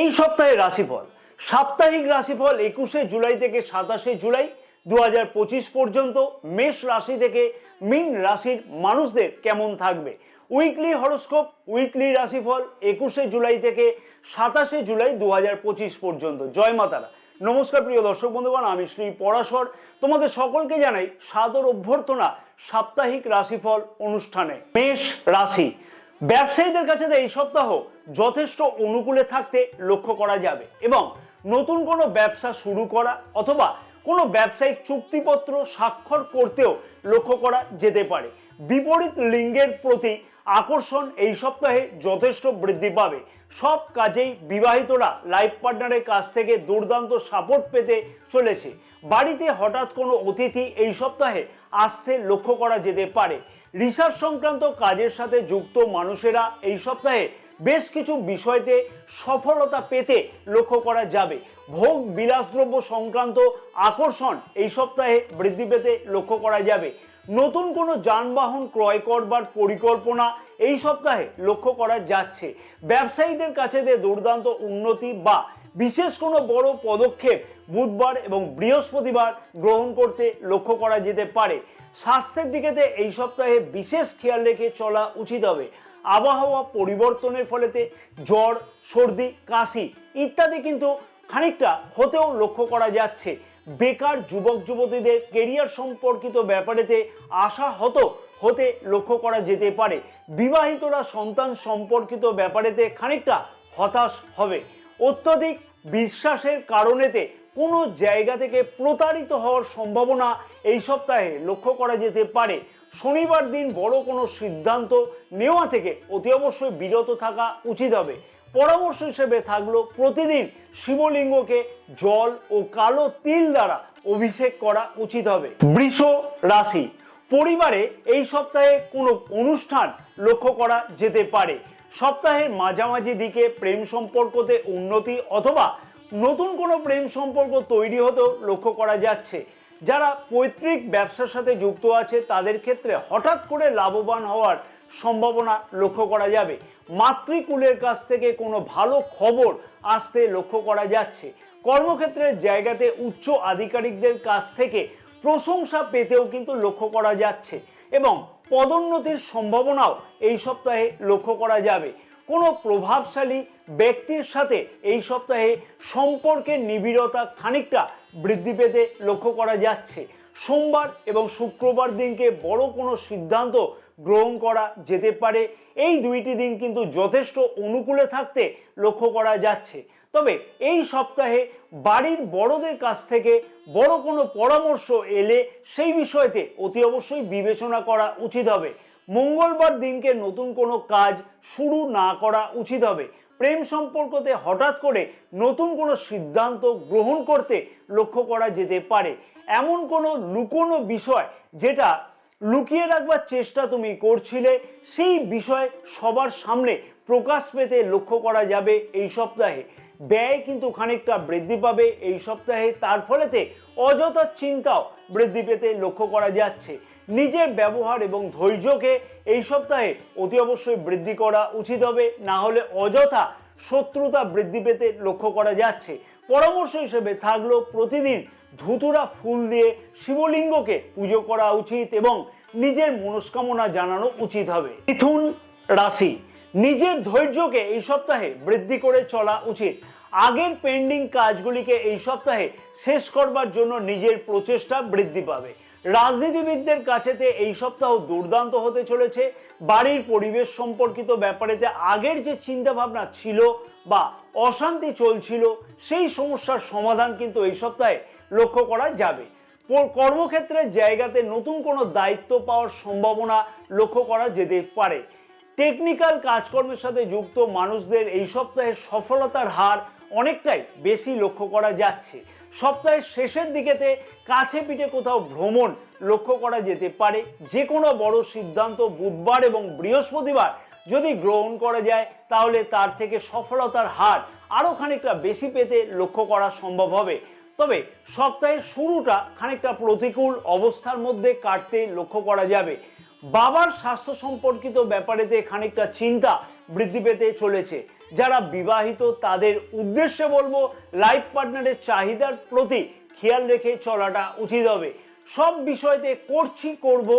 এই সপ্তাহে রাশিফল সাপ্তাহিক রাশিফল 21শে জুলাই থেকে 27শে জুলাই 2025 পর্যন্ত মেষ রাশি থেকে মীন রাশির মানুষদের কেমন থাকবে। উইকলি হরোস্কোপ উইকলি রাশিফল 21শে জুলাই থেকে 27শে জুলাই 2025 পর্যন্ত। জয় মাতারা। নমস্কার প্রিয় দর্শক বন্ধুগণ, আমি শ্রী পরাশর তোমাদের সকলকে জানাই সাদর অভ্যর্থনা সাপ্তাহিক রাশিফল অনুষ্ঠানে। মেষ রাশি ব্যবসায়ীদের কাছে এই সপ্তাহ যথেষ্ট অনুকূলে থাকতে লক্ষ্য করা যাবে এবং নতুন কোনো ব্যবসা শুরু করা অথবা কোনো ব্যবসায়িক চুক্তিপত্র স্বাক্ষর করতেও লক্ষ্য করা যেতে পারে। বিপরীত লিঙ্গের প্রতি আকর্ষণ এই সপ্তাহে যথেষ্ট বৃদ্ধি পাবে। সব কাজেই বিবাহিতরা লাইফ পার্টনারের কাছ থেকে দুর্দান্ত সাপোর্ট পেতে চলেছে। বাড়িতে হঠাৎ কোনো অতিথি এই সপ্তাহে আসতে লক্ষ্য করা যেতে পারে। রিসার্চ সংক্রান্ত কাজের সাথে যুক্ত মানুষেরা এই সপ্তাহে বেশ কিছু বিষয়তে সফলতা পেতে লক্ষ্য করা যাবে। ভোগ বিলাসদ্রব্য সংক্রান্ত আকর্ষণ এই সপ্তাহে বৃদ্ধি পেতে লক্ষ্য করা যাবে। নতুন কোনো যানবাহন ক্রয় করবার পরিকল্পনা এই সপ্তাহে লক্ষ্য করা যাচ্ছে। ব্যবসায়ীদের কাছে দুর্দান্ত উন্নতি বা বিশেষ কোনো বড় পদক্ষেপ বুধবার এবং বৃহস্পতিবার গ্রহণ করতে লক্ষ্য করা যেতে পারে। স্বাস্থ্যের দিকেতে এই সপ্তাহে বিশেষ খেয়াল রেখে চলা উচিত হবে। আবহাওয়া পরিবর্তনের ফলেতে জ্বর, সর্দি, কাশি ইত্যাদি কিন্তু খানিকটা হতেও লক্ষ্য করা যাচ্ছে। বেকার যুবক যুবতীদের কেরিয়ার সম্পর্কিত ব্যাপারেতে আশাহত হতে লক্ষ্য করা যেতে পারে। বিবাহিতরা সন্তান সম্পর্কিত ব্যাপারেতে খানিকটা হতাশ হবে। অত্যধিক বিশ্বাসের কারণেতে কোনো জায়গা থেকে প্রতারিত হওয়ার সম্ভাবনা এই সপ্তাহে লক্ষ্য করা যেতে পারে। শনিবার দিন বড় কোনো সিদ্ধান্ত নেওয়া থেকে অতি অবশ্যই বিরত থাকা উচিত হবে। পরামর্শ হিসেবে থাকলো প্রতিদিন শিবলিঙ্গকে জল ও কালো তিল দ্বারা অভিষেক করা উচিত হবে। বৃষ রাশি পরিবারে এই সপ্তাহে কোনো অনুষ্ঠান লক্ষ্য করা যেতে পারে। সপ্তাহের মাঝামাঝি দিকে প্রেম সম্পর্কতে উন্নতি অথবা নতুন কোনো প্রেম সম্পর্ক তৈরি হতেও লক্ষ্য করা যাচ্ছে। যারা পৈতৃক ব্যবসার সাথে যুক্ত আছে তাদের ক্ষেত্রে হঠাৎ করে লাভবান হওয়ার সম্ভাবনা লক্ষ্য করা যাবে। মাতৃকুলের কাছ থেকে কোনো ভালো খবর আসতে লক্ষ্য করা যাচ্ছে। কর্মক্ষেত্রের জায়গাতে উচ্চ আধিকারিকদের কাছ থেকে প্রশংসা পেতেও কিন্তু লক্ষ্য করা যাচ্ছে এবং পদোন্নতির সম্ভাবনাও এই সপ্তাহে লক্ষ্য করা যাবে। কোনো প্রভাবশালী ব্যক্তির সাথে এই সপ্তাহে সম্পর্কের নিবিড়তা খানিকটা বৃদ্ধি পেতে লক্ষ্য করা যাচ্ছে। সোমবার এবং শুক্রবার দিনকে বড় কোনো সিদ্ধান্ত গ্রহণ করা যেতে পারে। এই দুইটি দিন কিন্তু যথেষ্ট অনুকূলে থাকতে লক্ষ্য করা যাচ্ছে। তবে এই সপ্তাহে বাড়ির বড়দের কাছ থেকে বড় কোনো পরামর্শ এলে সেই বিষয়তে অতি অবশ্যই বিবেচনা করা উচিত হবে। মঙ্গলবার দিনকে নতুন কোনো কাজ শুরু না করা উচিত হবে। প্রেম সম্পর্কতে হঠাৎ করে নতুন কোনো সিদ্ধান্ত গ্রহণ করতে লক্ষ্য করা যেতে পারে। এমন কোনো লুকোনো বিষয় যেটা লুকিয়ে রাখবার চেষ্টা তুমি করছিলে সেই বিষয় সবার সামনে প্রকাশ পেতে লক্ষ্য করা যাবে এই সপ্তাহে। ব্যয় কিন্তু খানিকটা বৃদ্ধি পাবে এই সপ্তাহে, তার ফলেতে অযথা চিন্তাও বৃদ্ধি পেতে লক্ষ্য করা যাচ্ছে। নিজের ব্যবহার এবং ধৈর্যকে এই সপ্তাহে অতি অবশ্যই বৃদ্ধি করা উচিত হবে, না হলে অযথা শত্রুতা বৃদ্ধি পেতে লক্ষ্য করা যাচ্ছে। পরামর্শ হিসেবে থাকলো প্রতিদিন ধুতুরা ফুল দিয়ে শিবলিঙ্গকে পুজো করা উচিত এবং নিজের মনস্কামনা জানানো উচিত হবে। মিথুন রাশি নিজের ধৈর্যকে এই সপ্তাহে বৃদ্ধি করে চলা উচিত। আগের পেন্ডিং কাজগুলিকে এই সপ্তাহে শেষ করবার জন্য নিজের প্রচেষ্টা বৃদ্ধি পাবে। রাজনীতিবিদদের কাছেতে এই সপ্তাহ দুর্দান্ত হতে চলেছে। বাড়ির পরিবেশ সম্পর্কিত ব্যাপারেতে আগের যে চিন্তা ভাবনা ছিল বা অশান্তি চলছিল সেই সমস্যার সমাধান কিন্তু এই সপ্তাহে লক্ষ্য করা যাবে। কর্মক্ষেত্রের জায়গাতে নতুন কোনো দায়িত্ব পাওয়ার সম্ভাবনা লক্ষ্য করা যেতে পারে। টেকনিক্যাল কাজকর্মের সাথে যুক্ত মানুষদের এই সপ্তাহে সফলতার হার অনেকটাই বেশি লক্ষ্য করা যাচ্ছে। সপ্তাহের শেষের দিকেতে কাছে পিঠে কোথাও ভ্রমণ লক্ষ্য করা যেতে পারে। যে কোনো বড় সিদ্ধান্ত বুধবার এবং বৃহস্পতিবার যদি গ্রহণ করা যায় তাহলে তার থেকে সফলতার হার আরও খানিকটা বেশি পেতে লক্ষ্য করা সম্ভব হবে। তবে সপ্তাহের শুরুটা খানিকটা প্রতিকূল অবস্থার মধ্যে কাটতে লক্ষ্য করা যাবে। বাবার স্বাস্থ্য সম্পর্কিত ব্যাপারেতে খানিকটা চিন্তা বৃদ্ধি পেতে চলেছে। যারা বিবাহিত তাদের উদ্দেশ্যে বলবো লাইফ পার্টনারের চাহিদার প্রতি খেয়াল রেখে চলাটা উচিত হবে। সব বিষয়তে করব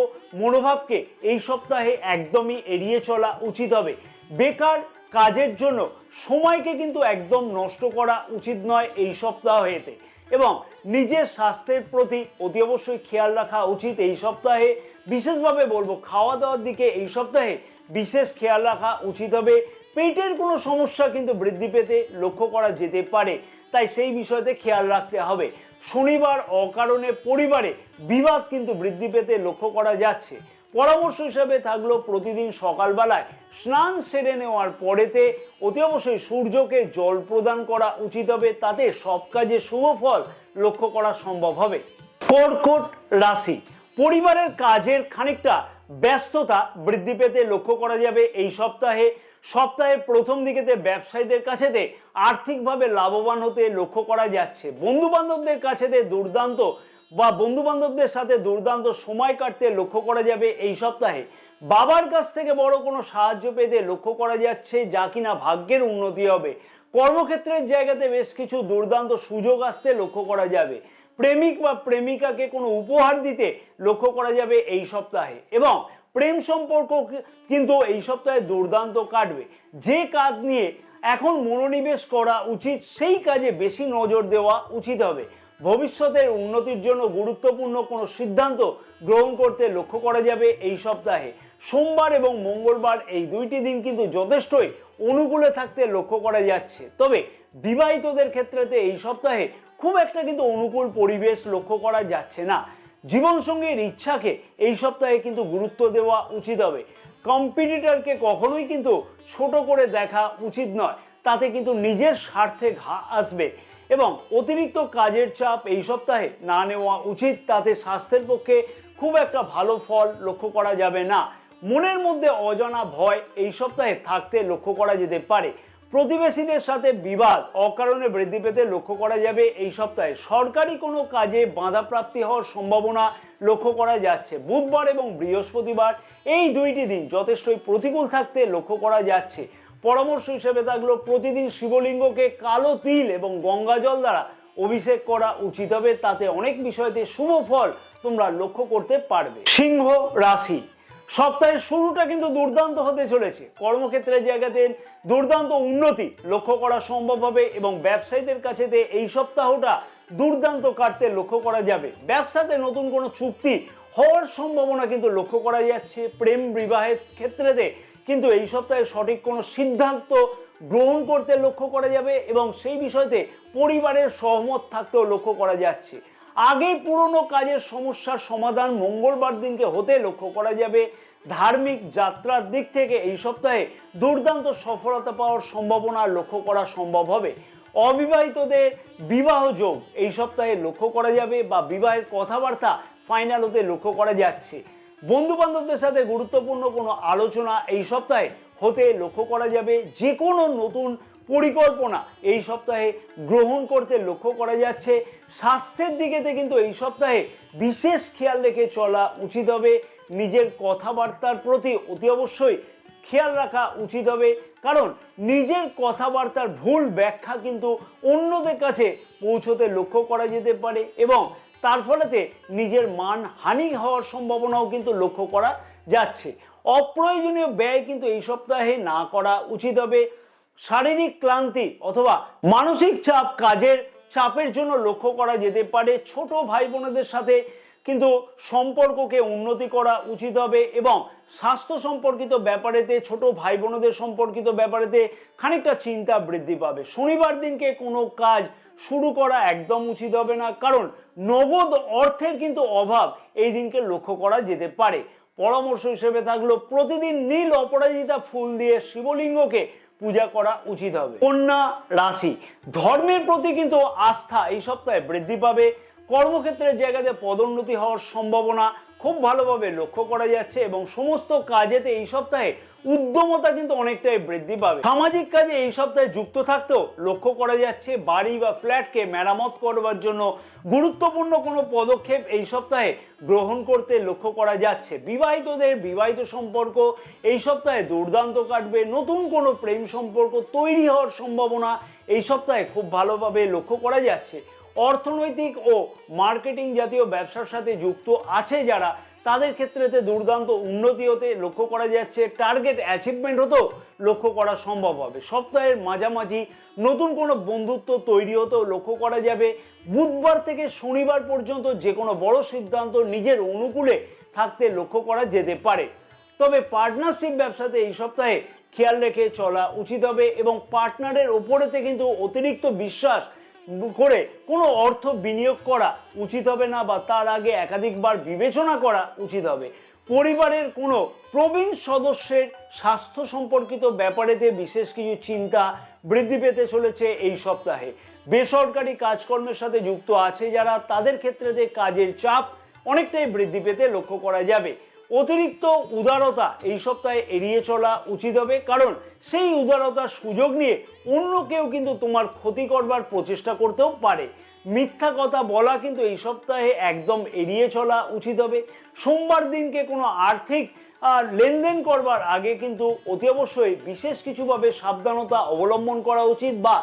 মনোভাবকে এই সপ্তাহে একদমই এড়িয়ে চলা উচিত হবে। বেকার কাজের জন্য সময়কে কিন্তু একদম নষ্ট করা উচিত নয় এই সপ্তাহেতে, এবং নিজের স্বাস্থ্যের প্রতি অতি অবশ্যই খেয়াল রাখা উচিত এই সপ্তাহে। বিশেষভাবে বলবো খাওয়া দাওয়ার দিকে এই সপ্তাহে বিশেষ খেয়াল রাখা উচিত হবে। পেটের কোনো সমস্যা কিন্তু বৃদ্ধি পেতে লক্ষ্য করা যেতে পারে, তাই সেই বিষয়তে খেয়াল রাখতে হবে। শনিবার অকারণে পরিবারে বিবাদ কিন্তু বৃদ্ধি পেতে লক্ষ্য করা যাচ্ছে। পরামর্শ হিসাবে থাকলো প্রতিদিন সকালবেলায় স্নান সেরে নেওয়ার পরেতে অতি অবশ্যই সূর্যকে জল প্রদান করা উচিত হবে, তাতে সব কাজে শুভ ফল লক্ষ্য করা সম্ভব হবে। কর্কট রাশি, পরিবারের কাজের খানিকটা ব্যস্ততা বৃদ্ধি পেতে লক্ষ্য করা যাবে এই সপ্তাহে। সপ্তাহের প্রথম দিকেতে ব্যবসায়ীদের কাছেতে আর্থিকভাবে লাভবান হতে লক্ষ্য করা যাচ্ছে। বন্ধু বান্ধবদের কাছেতে দুর্দান্ত বা বন্ধু বান্ধবদের সাথে দুর্দান্ত সময় কাটতে লক্ষ্য করা যাবে এই সপ্তাহে। বাবার কাছ থেকে বড় কোনো সাহায্য পেতে লক্ষ্য করা যাচ্ছে, যা কিনা ভাগ্যের উন্নতি হবে। কর্মক্ষেত্রের জায়গাতে বেশ কিছু দুর্দান্ত সুযোগ আসতে লক্ষ্য করা যাবে। প্রেমিক বা প্রেমিকাকে কোনো উপহার দিতে লক্ষ্য করা যাবে এই সপ্তাহে, এবং প্রেম সম্পর্ক কিন্তু এই সপ্তাহে দুর্দান্ত কাটবে। যে কাজ নিয়ে এখন মনোনিবেশ করা উচিত সেই কাজে বেশি নজর দেওয়া উচিত হবে। ভবিষ্যতের উন্নতির জন্য গুরুত্বপূর্ণ কোনো সিদ্ধান্ত গ্রহণ করতে লক্ষ্য করা যাবে এই সপ্তাহে। সোমবার এবং মঙ্গলবার এই দুইটি দিন কিন্তু যথেষ্টই অনুকূলে থাকতে লক্ষ্য করা যাচ্ছে। তবে বিবাহিতদের ক্ষেত্রেতে এই সপ্তাহে খুব একটা কিন্তু অনুকূল পরিবেশ লক্ষ্য করা যাচ্ছে না। জীবনসঙ্গীর ইচ্ছাকে এই সপ্তাহে কিন্তু গুরুত্ব দেওয়া উচিত হবে। কম্পিটিটরকে কখনোই কিন্তু ছোট করে দেখা উচিত নয়, তাতে কিন্তু নিজের স্বার্থে ঘা আসবে। এবং অতিরিক্ত কাজের চাপ এই সপ্তাহে না নেওয়া উচিত, তাতে স্বাস্থ্যের পক্ষে খুব একটা ভালো ফল লক্ষ্য করা যাবে না। মনের মধ্যে অজানা ভয় এই সপ্তাহে থাকতে লক্ষ্য করা যেতে পারে। প্রতিবেশীদের সাথে বিবাদ অকারণে বৃদ্ধি পেতে লক্ষ্য করা যাবে এই সপ্তাহে। সরকারি কোনো কাজে বাধাপ্রাপ্তি হওয়ার সম্ভাবনা লক্ষ্য করা যাচ্ছে। বুধবার এবং বৃহস্পতিবার এই দুইটি দিন যথেষ্টই প্রতিকূল থাকতে লক্ষ্য করা যাচ্ছে। পরামর্শ হিসেবে থাকলো প্রতিদিন শিবলিঙ্গকে কালো তিল এবং গঙ্গা জল দ্বারা অভিষেক করা উচিত হবে, তাতে অনেক বিষয়তে শুভ ফল তোমরা লক্ষ্য করতে পারবে। সিংহ রাশি, সপ্তাহের শুরুটা কিন্তু দুর্দান্ত হতে চলেছে। কর্মক্ষেত্রের জায়গাতে দুর্দান্ত উন্নতি লক্ষ্য করা সম্ভব হবে, এবং ব্যবসায়ীদের কাছে এই সপ্তাহটা দুর্দান্ত কাটতে লক্ষ্য করা যাবে। ব্যবসাতে নতুন কোনো চুক্তি হওয়ার সম্ভাবনা কিন্তু লক্ষ্য করা যাচ্ছে। প্রেম বিবাহের ক্ষেত্রেতে কিন্তু এই সপ্তাহে সঠিক কোনো সিদ্ধান্ত গ্রহণ করতে লক্ষ্য করা যাবে, এবং সেই বিষয়তে পরিবারের সহমত থাকতেও লক্ষ্য করা যাচ্ছে। আগে পুরনো কাজের সমস্যার সমাধান মঙ্গলবার দিনকে হতে লক্ষ্য করা যাবে। ধার্মিক যাত্রার দিক থেকে এই সপ্তাহে দুর্দান্ত সফলতা পাওয়ার সম্ভাবনা লক্ষ্য করা সম্ভব হবে। অবিবাহিতদের বিবাহ যোগ এই সপ্তাহে লক্ষ্য করা যাবে, বা বিবাহের কথাবার্তা ফাইনাল হতে লক্ষ্য করা যাচ্ছে। বন্ধু বান্ধবদের সাথে গুরুত্বপূর্ণ কোনো আলোচনা এই সপ্তাহে হতে লক্ষ্য করা যাবে। যে কোনো নতুন পরিকল্পনা এই সপ্তাহে গ্রহণ করতে লক্ষ্য করা যাচ্ছে। স্বাস্থ্যের দিকেতে কিন্তু এই সপ্তাহে বিশেষ খেয়াল রেখে চলা উচিত হবে। নিজের কথাবার্তার প্রতি অতি অবশ্যই খেয়াল রাখা উচিত হবে, কারণ নিজের কথাবার্তার ভুল ব্যাখ্যা কিন্তু অন্যদের কাছে পৌঁছতে লক্ষ্য করা যেতে পারে, এবং তার ফলেতে নিজের মান হানি হওয়ার সম্ভাবনাও কিন্তু লক্ষ্য করা যাচ্ছে। অপ্রয়োজনীয় ব্যয় কিন্তু এই সপ্তাহে না করা উচিত হবে। শারীরিক ক্লান্তি অথবা মানসিক চাপ, কাজের চাপের জন্য লক্ষ্য করা যেতে পারে। ছোট ভাই বোনদের সাথে কিন্তু সম্পর্ককে উন্নতি করা উচিত হবে, এবং স্বাস্থ্য সম্পর্কিত ব্যাপারেতে ছোট ভাই বোনদের সম্পর্কিত ব্যাপারেতে খানিকটা চিন্তা বৃদ্ধি পাবে। শনিবার দিনকে কোনো কাজ শুরু করা একদম উচিত হবে না, কারণ নগদ অর্থের কিন্তু অভাব এই দিনকে লক্ষ্য করা যেতে পারে। পরামর্শ হিসেবে থাকলো প্রতিদিন নীল অপরাজিতা ফুল দিয়ে শিবলিঙ্গকে পূজা করা উচিত হবে। কন্যা রাশি, ধর্মের প্রতি কিন্তু আস্থা এই সপ্তাহে বৃদ্ধি পাবে। কর্মক্ষেত্রের জায়গাতে পদোন্নতি হওয়ার সম্ভাবনা খুব ভালোভাবে লক্ষ্য করা যাচ্ছে এবং সমস্ত কাজেতে এই সপ্তাহে উদ্যমতা কিন্তু অনেকটাই বৃদ্ধি পাবে। সামাজিক কাজে এই সপ্তাহে যুক্ত থাকতেও লক্ষ্য করা যাচ্ছে বাড়ি বা ফ্ল্যাটকে মেরামত করবার জন্য গুরুত্বপূর্ণ কোনো পদক্ষেপ এই সপ্তাহে গ্রহণ করতে লক্ষ্য করা যাচ্ছে। বিবাহিতদের বিবাহিত সম্পর্ক এই সপ্তাহে দুর্দান্ত কাটবে। নতুন কোনো প্রেম সম্পর্ক তৈরি হওয়ার সম্ভাবনা এই সপ্তাহে খুব ভালোভাবে লক্ষ্য করা যাচ্ছে। অর্থনৈতিক ও মার্কেটিং জাতীয় ব্যবসার সাথে যুক্ত আছে যারা, তাদের ক্ষেত্রেতে দুর্দান্ত উন্নতি হতে লক্ষ্য করা যাচ্ছে। টার্গেট অ্যাচিভমেন্ট হতেও লক্ষ্য করা সম্ভব হবে। সপ্তাহের মাঝামাঝি নতুন কোনো বন্ধুত্ব তৈরি হতেও লক্ষ্য করা যাবে। বুধবার থেকে শনিবার পর্যন্ত যে কোনো বড় সিদ্ধান্ত নিজের অনুকূলে থাকতে লক্ষ্য করা যেতে পারে। তবে পার্টনারশিপ ব্যবসাতে এই সপ্তাহে খেয়াল রেখে চলা উচিত হবে এবং পার্টনারের ওপরেতে কিন্তু অতিরিক্ত বিশ্বাস করে কোনো অর্থ বিনিয়োগ করা উচিত হবে না বা তার আগে একাধিকবার বিবেচনা করা উচিত হবে। পরিবারের কোনো প্রবীণ সদস্যের স্বাস্থ্য সম্পর্কিত ব্যাপারেতে বিশেষ কিছু চিন্তা বৃদ্ধি পেতে চলেছে এই সপ্তাহে। বেসরকারি কাজকর্মের সাথে যুক্ত আছে যারা, তাদের ক্ষেত্রে কাজের চাপ অনেকটাই বৃদ্ধি পেতে লক্ষ্য করা যাবে। অতিরিক্ত উদারতা এই সপ্তাহে এড়িয়ে চলা উচিত হবে, কারণ সেই উদারতার সুযোগ নিয়ে অন্য কেউ কিন্তু তোমার ক্ষতি করবার প্রচেষ্টা করতেও পারে। মিথ্যা কথা বলা কিন্তু এই সপ্তাহে একদম এড়িয়ে চলা উচিত হবে। সোমবার দিনকে কোনো আর্থিক লেনদেন করবার আগে কিন্তু অতি অবশ্যই বিশেষ কিছুভাবে সাবধানতা অবলম্বন করা উচিত বা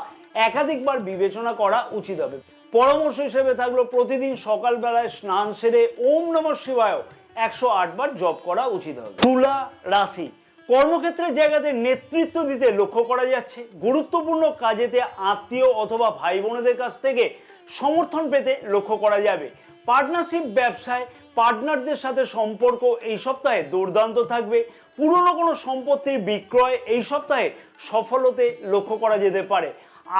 একাধিকবার বিবেচনা করা উচিত হবে। পরামর্শ হিসেবে থাকলো প্রতিদিন সকালবেলায় স্নান সেরে ওম নমঃ শিবায় 108 বার জপ করা উচিত হবে। তুলা রাশি, কর্মক্ষেত্রের জায়গাতে নেতৃত্ব দিতে লক্ষ্য করা যাচ্ছে। গুরুত্বপূর্ণ কাজেতে আত্মীয় অথবা ভাই বোনেদের কাছ থেকে সমর্থন পেতে লক্ষ্য করা যাবে। পার্টনারশিপ ব্যবসায় পার্টনারদের সাথে সম্পর্ক এই সপ্তাহে দুর্দান্ত থাকবে। পুরনো কোনো সম্পত্তির বিক্রয় এই সপ্তাহে সফল হতে লক্ষ্য করা যেতে পারে।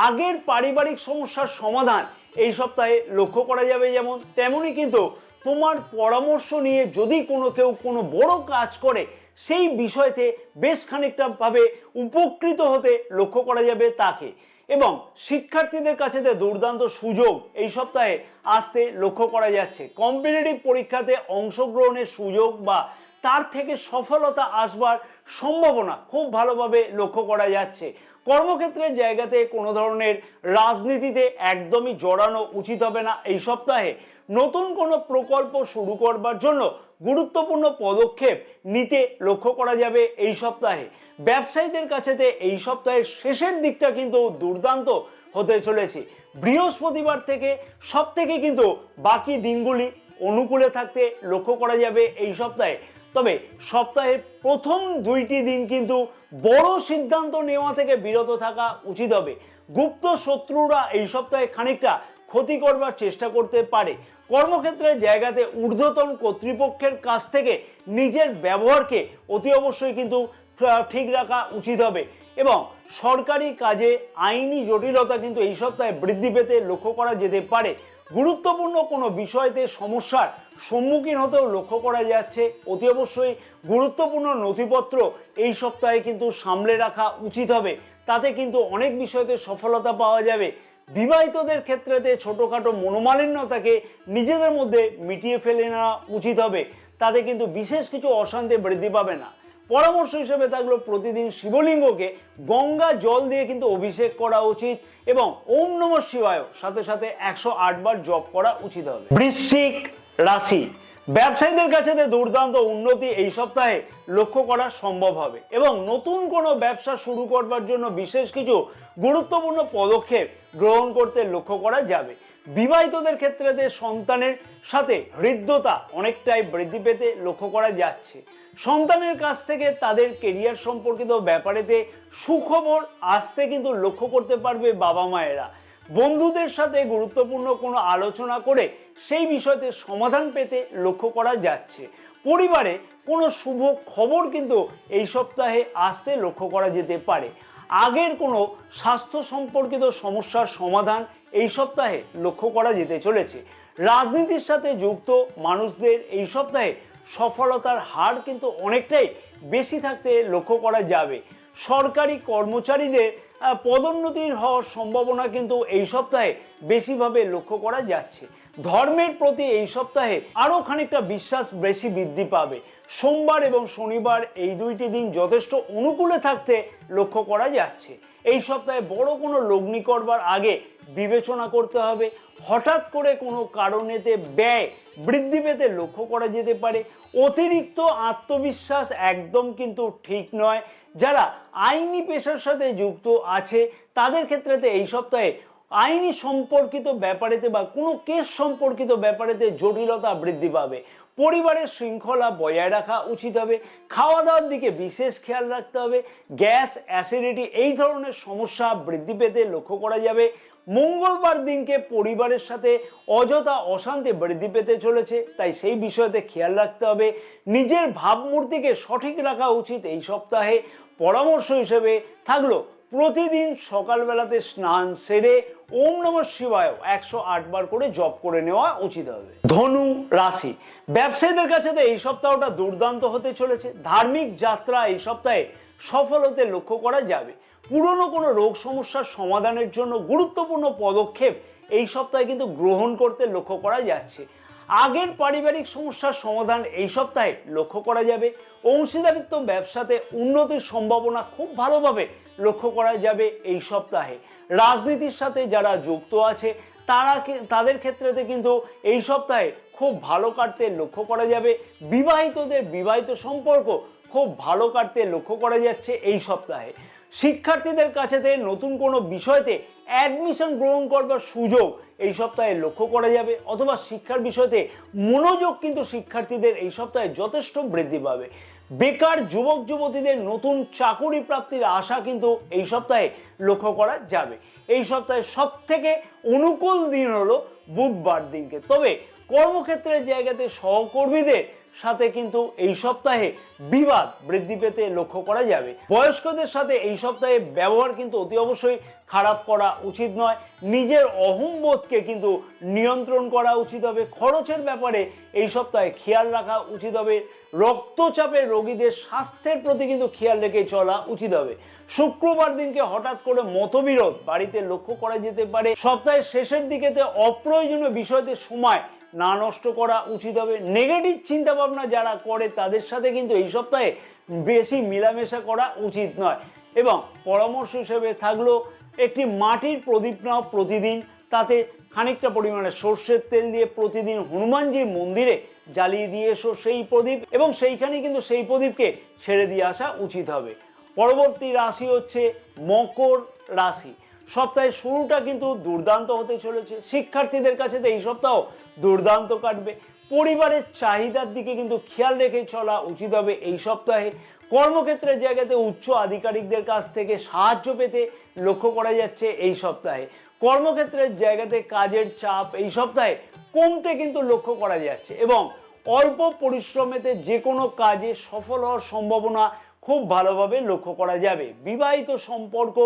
আগের পারিবারিক সমস্যার সমাধান এই সপ্তাহে লক্ষ্য করা যাবে যেমন, তেমনি কিন্তু তোমার পরামর্শ নিয়ে যদি কেউ কোনো বড় কাজ করে সেই বিষয়তে বেশ খানিকটা ভাবে উপকৃত হতে লক্ষ্য করা যাবে তাকে। এবং শিক্ষার্থীদের কাছে দুর্দান্ত সুযোগ এই সপ্তাহে আসতে লক্ষ্য করা যাচ্ছে। কম্পিটিটিভ পরীক্ষাতে অংশগ্রহণের সুযোগ বা তার থেকে সফলতা আসবার সম্ভাবনা খুব ভালোভাবে লক্ষ্য করা যাচ্ছে। কর্মক্ষেত্রের জায়গাতে কোনো ধরনের রাজনীতিতে একদমই জড়ানো উচিত হবে না এই সপ্তাহে। নতুন কোনো প্রকল্প শুরু করবার জন্য গুরুত্বপূর্ণ পদক্ষেপ নিতে লক্ষ্য করা যাবে এই সপ্তাহে। ব্যবসায়ীদের কাছেতে এই সপ্তাহের শেষের দিকটা কিন্তু দুর্দান্ত হতে চলেছে। বৃহস্পতিবার থেকে সব থেকে কিন্তু বাকি দিনগুলি অনুকূলে থাকতে লক্ষ্য করা যাবে এই সপ্তাহে। তবে সপ্তাহের প্রথম 2টি দিন কিন্তু বড় সিদ্ধান্ত নেওয়া থেকে বিরত থাকা উচিত হবে। গুপ্ত শত্রুরা এই সপ্তাহে খানিকটা ক্ষতি করবার চেষ্টা করতে পারে। কর্মক্ষেত্রের জায়গাতে ঊর্ধ্বতন কর্তৃপক্ষের কাছ থেকে নিজের ব্যবহারকে অতি অবশ্যই কিন্তু ঠিক রাখা উচিত হবে এবং সরকারি কাজে আইনি জটিলতা কিন্তু এই সপ্তাহে বৃদ্ধি পেতে লক্ষ্য করা যেতে পারে। গুরুত্বপূর্ণ কোনো বিষয়তে সমস্যার সম্মুখীন হতেও লক্ষ্য করা যাচ্ছে। অতি অবশ্যই গুরুত্বপূর্ণ নথিপত্র এই সপ্তাহে কিন্তু সামলে রাখা উচিত হবে, তাতে কিন্তু অনেক বিষয়তে সফলতা পাওয়া যাবে। বিবাহিতদের ক্ষেত্রেতে ছোটখাটো মনোমালিন্যতাকে নিজেদের মধ্যে মিটিয়ে ফেলে নেওয়া উচিত হবে, তাতে কিন্তু বিশেষ কিছু অশান্তি বৃদ্ধি পাবে না। পরামর্শ হিসেবে থাকলো প্রতিদিন শিবলিঙ্গকে গঙ্গা জল দিয়ে কিন্তু অভিষেক করা উচিত এবং ওম নমঃ শিবায় সাথে সাথে 108 বার জপ করা উচিত হবে। বৃশ্চিক রাশি, ব্যবসায়ীদের কাছে দুর্দান্ত উন্নতি এই সপ্তাহে লক্ষ্য করা সম্ভব হবে এবং নতুন কোনো ব্যবসা শুরু করবার জন্য বিশেষ কিছু গুরুত্বপূর্ণ পদক্ষেপ গ্রহণ করতে লক্ষ্য করা যাবে। বিবাহিতদের ক্ষেত্রে সন্তানের সাথে হৃদ্যতা অনেকটাই বৃদ্ধি পেতে লক্ষ্য করা যাচ্ছে। সন্তানের কাছ থেকে তাদের কেরিয়ার সম্পর্কিত ব্যাপারেতে সুখবর আসতে কিন্তু লক্ষ্য করতে পারবে বাবা মায়েরা। বন্ধুদের সাথে গুরুত্বপূর্ণ কোনো আলোচনা করে সেই বিষয়তে সমাধান পেতে লক্ষ্য করা যাচ্ছে। পরিবারে কোনো শুভ খবর কিন্তু এই সপ্তাহে আসতে লক্ষ্য করা যেতে পারে। আগের কোনো স্বাস্থ্য সম্পর্কিত সমস্যার সমাধান এই সপ্তাহে লক্ষ্য করা যেতে চলেছে। রাজনীতির সাথে যুক্ত মানুষদের এই সপ্তাহে সফলতার হার কিন্তু অনেকটাই বেশি থাকতে লক্ষ্য করা যাবে। সরকারি কর্মচারীদের পদোন্নতির হওয়ার সম্ভাবনা কিন্তু এই সপ্তাহে বেশিভাবে লক্ষ্য করা যাচ্ছে। ধর্মের প্রতি এই সপ্তাহে আরও খানিকটা বিশ্বাস বেশি বৃদ্ধি পাবে। সোমবার এবং শনিবার এই দুইটি দিন যথেষ্ট অনুকূলে থাকতে লক্ষ্য করা যাচ্ছে। এই সপ্তাহে বড় কোনো লগ্নি করবার আগে বিবেচনা করতে হবে। হঠাৎ করে কোনো কারণেতে ব্যয় বৃদ্ধি পেতে লক্ষ্য করা যেতে পারে। অতিরিক্ত আত্মবিশ্বাস একদম কিন্তু ঠিক নয়। যারা আইনি পেশার সাথে যুক্ত আছে তাদের ক্ষেত্রেতে এই সপ্তাহে আইনি সম্পর্কিত ব্যাপারেতে বা কোনো কেস সম্পর্কিত ব্যাপারেতে জটিলতা বৃদ্ধি পাবে। পরিবারের শৃঙ্খলা বজায় রাখা উচিত হবে। খাওয়া দাওয়ার দিকে বিশেষ খেয়াল রাখতে হবে। গ্যাস, অ্যাসিডিটি এই ধরনের সমস্যা বৃদ্ধি পেতে লক্ষ্য করা যাবে। মঙ্গলবার দিনকে পরিবারের সাথে অযথা অশান্তি বৃদ্ধি পেতে চলেছে, তাই সেই বিষয়তে খেয়াল রাখতে হবে। নিজের ভাবমূর্তিকে সঠিক রাখা উচিত এই সপ্তাহে। পরামর্শ হিসেবে থাকলো প্রতিদিন সকালবেলাতে স্নান সেরে ওম নমঃ শিবায় 108 বার করে জপ করে নেওয়া উচিত হবে। ধনু রাশি, ব্যবসায়ীদের কাছে তো এই সপ্তাহটা দুর্দান্ত হতে চলেছে। ধার্মিক যাত্রা এই সপ্তাহে সফল হতে লক্ষ্য করা যাবে। পুরনো কোনো রোগ সমস্যার সমাধানের জন্য গুরুত্বপূর্ণ পদক্ষেপ এই সপ্তাহে কিন্তু গ্রহণ করতে লক্ষ্য করা যাচ্ছে। আগের পারিবারিক সমস্যার সমাধান এই সপ্তাহে লক্ষ্য করা যাবে। অংশীদারিত্ব ব্যবসাতে উন্নতির সম্ভাবনা খুব ভালোভাবে লক্ষ্য করা যাবে এই সপ্তাহে। রাজনীতির সাথে যারা যুক্ত আছে তাদের ক্ষেত্রেতে কিন্তু এই সপ্তাহে খুব ভালো কাটতে লক্ষ্য করা যাবে। বিবাহিতদের বিবাহিত সম্পর্ক খুব ভালো কাটতে লক্ষ্য করা যাচ্ছে এই সপ্তাহে। শিক্ষার্থীদের কাছেতে নতুন কোনো বিষয়তে অ্যাডমিশন গ্রহণ করবার সুযোগ এই সপ্তাহে লক্ষ্য করা যাবে, অথবা শিক্ষার বিষয়তে মনোযোগ কিন্তু শিক্ষার্থীদের এই সপ্তাহে যথেষ্ট বৃদ্ধি পাবে। বেকার যুবক যুবতীদের নতুন চাকুরি প্রাপ্তির আশা কিন্তু এই সপ্তাহে লক্ষ্য করা যাবে। এই সপ্তাহে সব থেকে অনুকূল দিন হলো বুধবার দিনকে। তবে কর্মক্ষেত্রের জায়গাতে সহকর্মীদের সাথে কিন্তু এই সপ্তাহে বিবাদ বৃদ্ধি পেতে লক্ষ্য করা যাবে। বয়স্কদের সাথে এই সপ্তাহে ব্যবহার কিন্তু অতি অবশ্যই খারাপ করা উচিত নয়। নিজের অহংবোধকে কিন্তু নিয়ন্ত্রণ করা উচিত হবে। খরচের ব্যাপারে এই সপ্তাহে খেয়াল রাখা উচিত হবে। রক্তচাপের রোগীদের স্বাস্থ্যের প্রতি কিন্তু খেয়াল রেখে চলা উচিত হবে। শুক্রবার দিনকে হঠাৎ করে মতবিরোধ বাড়িতে লক্ষ্য করা যেতে পারে। সপ্তাহের শেষের দিকেতে অপ্রয়োজনীয় বিষয়তে সময় না নষ্ট করা উচিত হবে। নেগেটিভ চিন্তা ভাবনা যারা করে তাদের সাথে কিন্তু এই সপ্তাহে বেশি মেলামেশা করা উচিত নয়। এবং পরামর্শ হিসেবে থাকলো একটি মাটির প্রদীপ নাও প্রতিদিন, তাতে খানিকটা পরিমাণে সর্ষের তেল দিয়ে প্রতিদিন হনুমানজির মন্দিরে জ্বালিয়ে দিয়ে এসো সেই প্রদীপ, এবং সেইখানে কিন্তু সেই প্রদীপকে ছেড়ে দিয়ে আসা উচিত হবে। পরবর্তী রাশি হচ্ছে মকর রাশি। সপ্তাহের শুরুটা কিন্তু দুর্দান্ত হতে চলেছে। শিক্ষার্থীদের কাছে তো এই সপ্তাহ দুর্দান্ত কাটবে। পরিবারের চাহিদার দিকে কিন্তু খেয়াল রেখে চলা উচিত হবে এই সপ্তাহে। কর্মক্ষেত্রের জায়গাতে উচ্চ আধিকারিকদের কাছ থেকে সাহায্য পেতে লক্ষ্য করা যাচ্ছে এই সপ্তাহে। কর্মক্ষেত্রের জায়গাতে কাজের চাপ এই সপ্তাহে কমতে কিন্তু লক্ষ্য করা যাচ্ছে, এবং অল্প পরিশ্রমেতে যে কোনো কাজে সফল হওয়ার সম্ভাবনা খুব ভালোভাবে লক্ষ্য করা যাবে। বিবাহিত সম্পর্ক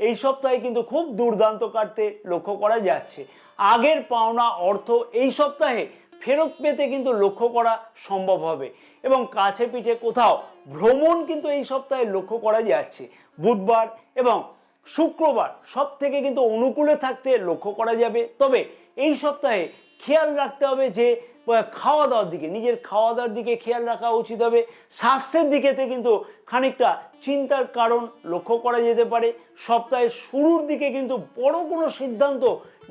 এই সপ্তাহে কিন্তু খুব দুর্দান্ত কাটতে লক্ষ্য করা যাচ্ছে। আগের পাওনা অর্থ এই সপ্তাহে ফেরত পেতে কিন্তু লক্ষ্য করা সম্ভব হবে, এবং কাছে পিঠে কোথাও ভ্রমণ কিন্তু এই সপ্তাহে লক্ষ্য করা যাচ্ছে। বুধবার এবং শুক্রবার সব থেকে কিন্তু অনুকূলে থাকতে লক্ষ্য করা যাবে। তবে এই সপ্তাহে খেয়াল রাখতে হবে যে খাওয়া দাওয়ার দিকে, নিজের খাওয়া দাওয়ার দিকে খেয়াল রাখা উচিত হবে। স্বাস্থ্যের দিকেতে কিন্তু খানিকটা চিন্তার কারণ লক্ষ্য করা যেতে পারে। সপ্তাহের শুরুর দিকে কিন্তু বড় কোনো সিদ্ধান্ত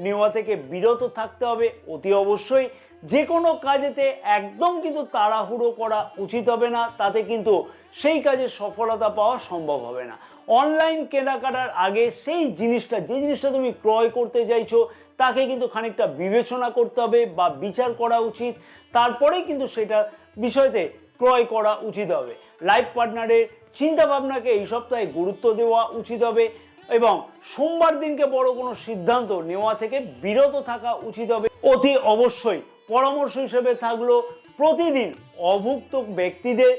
নেওয়া থেকে বিরত থাকতে হবে অতি অবশ্যই। যে কোনো কাজেতে একদম কিন্তু তাড়াহুড়ো করা উচিত হবে না, তাতে কিন্তু সেই কাজে সফলতা পাওয়া সম্ভব হবে না। অনলাইন কেনাকাটার আগে সেই জিনিসটা, যে জিনিসটা তুমি ক্রয় করতে চাইছো তাকে কিন্তু খানিকটা বিবেচনা করতে হবে বা বিচার করা উচিত, তারপরেই কিন্তু সেটা বিষয়তে ক্রয় করা উচিত হবে। লাইফ পার্টনারের চিন্তা ভাবনাকে এই সপ্তাহে গুরুত্ব দেওয়া উচিত হবে, এবং সোমবার দিনকে বড় কোনো সিদ্ধান্ত নেওয়া থেকে বিরত থাকা উচিত হবে অতি অবশ্যই। পরামর্শ হিসেবে থাকলো প্রতিদিন অভুক্ত ব্যক্তিদের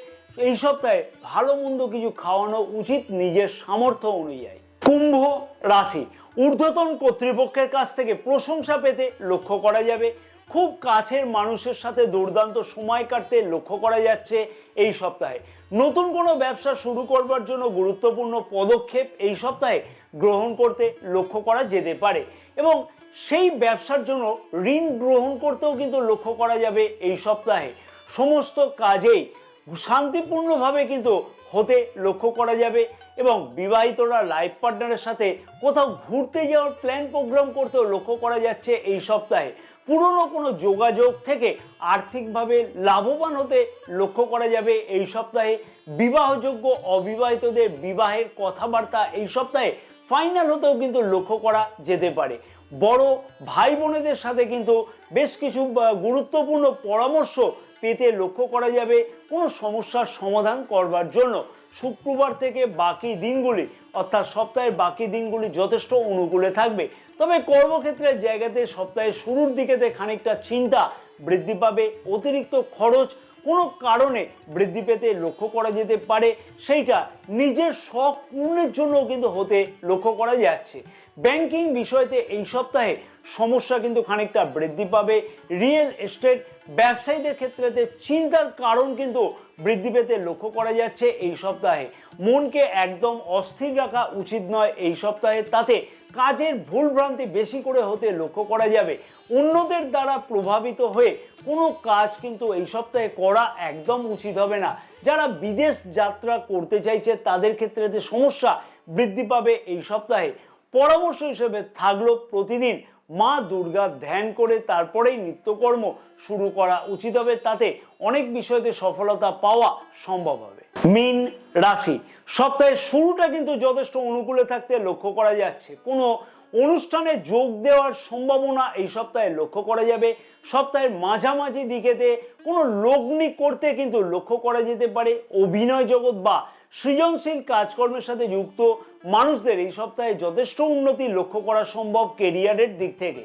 এই সপ্তাহে ভালো মন্দ কিছু খাওয়ানো উচিত নিজের সামর্থ্য অনুযায়ী। কুম্ভ রাশি, ঊর্ধ্বতন কর্তৃপক্ষের কাছ থেকে প্রশংসা পেতে লক্ষ্য করা যাবে। খুব কাছের মানুষের সাথে দুর্দান্ত সময় কাটতে লক্ষ্য করা যাচ্ছে এই সপ্তাহে। নতুন কোনো ব্যবসা শুরু করবার জন্য গুরুত্বপূর্ণ পদক্ষেপ এই সপ্তাহে গ্রহণ করতে লক্ষ্য করা যেতে পারে এবং সেই ব্যবসার জন্য ঋণ গ্রহণ করতেও কিন্তু লক্ষ্য করা যাবে এই সপ্তাহে। সমস্ত কাজেই শান্তিপূর্ণভাবে কিন্তু হতে লক্ষ্য করা যাবে এবং বিবাহিতরা লাইফ পার্টনারের সাথে কোথাও ঘুরতে যাওয়ার প্ল্যান প্রোগ্রাম করতেও লক্ষ্য করা যাচ্ছে এই সপ্তাহে। পুরনো কোনো যোগাযোগ থেকে আর্থিকভাবে লাভবান হতে লক্ষ্য করা যাবে এই সপ্তাহে। বিবাহযোগ্য অবিবাহিতদের বিবাহের কথাবার্তা এই সপ্তাহে ফাইনাল হতেও কিন্তু লক্ষ্য করা যেতে পারে। বড় ভাই বোনেদের সাথে কিন্তু বেশ কিছু গুরুত্বপূর্ণ পরামর্শ পেতে লক্ষ্য করা যাবে কোনো সমস্যার সমাধান করবার জন্য। শুক্রবার থেকে বাকি দিনগুলি অর্থাৎ সপ্তাহের বাকি দিনগুলি যথেষ্ট অনুকূলে থাকবে। তবে কর্মক্ষেত্রের জায়গাতে সপ্তাহের শুরুর দিকেতে খানিকটা চিন্তা বৃদ্ধি পাবে, অতিরিক্ত খরচ কোনো কারণে বৃদ্ধি পেতে লক্ষ্য করা যেতে পারে, সেইটা নিজের শখ পূর্ণের জন্য কিন্তু হতে লক্ষ্য করা যাচ্ছে। ব্যাংকিং বিষয়তে এই সপ্তাহে সমস্যা কিন্তু খানিকটা বৃদ্ধি পাবে। রিয়েল এস্টেট ব্যবসায়ীদের ক্ষেত্রে চিন্তার কারণ কিন্তু বৃদ্ধি পেতে লক্ষ্য করা যাচ্ছে এই সপ্তাহে। মনকে একদম অস্থির রাখা উচিত নয় এই সপ্তাহে, তাতে কাজের ভুলভ্রান্তি বেশি করে হতে লক্ষ্য করা যাবে। অন্যদের দ্বারা প্রভাবিত হয়ে কোনো কাজ কিন্তু এই সপ্তাহে করা একদম উচিত হবে না। যারা বিদেশ যাত্রা করতে চাইছে তাদের ক্ষেত্রে সমস্যা বৃদ্ধি পাবে এই সপ্তাহে। পরামর্শ হিসেবে থাকলো প্রতিদিন মা দুর্গা ধ্যান করে তারপরেই নিত্যকর্ম শুরু করা উচিত হবে, তাতে অনেক বিষয়তে সফলতা পাওয়া সম্ভব হবে। মীন রাশি, সপ্তাহের শুরুটা কিন্তু যথেষ্ট অনুকূলে থাকতে লক্ষ্য করা যাচ্ছে। কোনো অনুষ্ঠানে যোগ দেওয়ার সম্ভাবনা এই সপ্তাহে লক্ষ্য করা যাবে। সপ্তাহের মাঝামাঝি দিকেতে কোনো লগ্নি করতে কিন্তু লক্ষ্য করা যেতে পারে। অভিনয় জগৎ বা সৃজনশীল কাজকর্মের সাথে যুক্ত মানুষদের এই সপ্তাহে যথেষ্ট উন্নতি লক্ষ্য করা সম্ভব কেরিয়ারের দিক থেকে।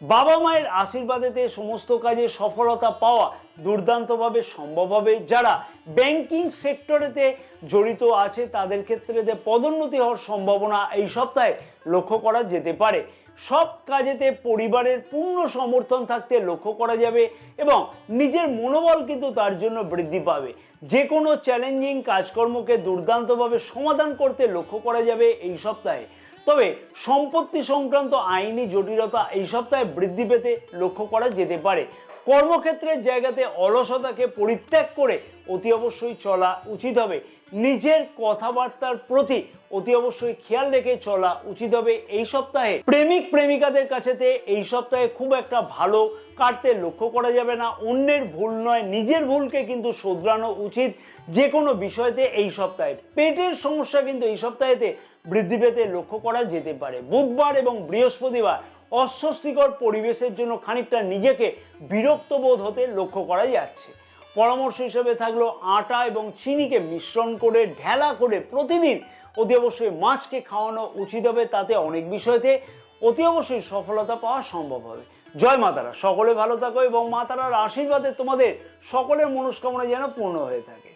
বাবা মায়ের আশীর্বাদেতে সমস্ত কাজে সফলতা পাওয়া দুর্দান্তভাবে সম্ভব হবে। যারা ব্যাংকিং সেক্টরেতে জড়িত আছে তাদের ক্ষেত্রে পদোন্নতি হওয়ার সম্ভাবনা এই সপ্তাহে লক্ষ্য করা যেতে পারে। সব কাজেতে পরিবারের পূর্ণ সমর্থন থাকতে লক্ষ্য করা যাবে এবং নিজের মনোবল কিন্তু তার জন্য বৃদ্ধি পাবে। যে কোনো চ্যালেঞ্জিং কাজকর্মকে দুর্দান্তভাবে সমাধান করতে লক্ষ্য করা যাবে এই সপ্তাহে। তবে সম্পত্তি সংক্রান্ত আইনি জটিলতা এই সপ্তাহে বৃদ্ধি পেতে লক্ষ্য করা যেতে পারে। কর্মক্ষেত্রের জায়গাতে অলসতাকে পরিত্যাগ করে অতি অবশ্যই চলা উচিত হবে। নিজের কথাবার্তার প্রতি অতি অবশ্যই খেয়াল রেখে চলা উচিত হবে এই সপ্তাহে। প্রেমিক প্রেমিকাদের কাছেতে এই সপ্তাহে খুব একটা ভালো কাটতে লক্ষ্য করা যাবে না। অন্যের ভুল নয়, নিজের ভুলকে কিন্তু শোধরানো উচিত যে কোনো বিষয়তে এই সপ্তাহে। পেটের সমস্যা কিন্তু এই সপ্তাহেতে বৃদ্ধি পেতে লক্ষ্য করা যেতে পারে। বুধবার এবং বৃহস্পতিবার অস্বস্তিকর পরিবেশের জন্য খানিকটা নিজেকে বিরক্ত বোধ হতে লক্ষ্য করা যাচ্ছে। পরামর্শ হিসেবে থাকলো আটা এবং চিনিকে মিশ্রণ করে ঢেলা করে প্রতিদিন অতি অবশ্যই মাছকে খাওয়ানো উচিত হবে, তাতে অনেক বিষয়তে অতি অবশ্যই সফলতা পাওয়া সম্ভব হবে। জয় মা তারা, সকলে ভালো থাকো এবং মা তারার আশীর্বাদে তোমাদের সকলের মনস্কামনা যেন পূর্ণ হয়ে থাকে।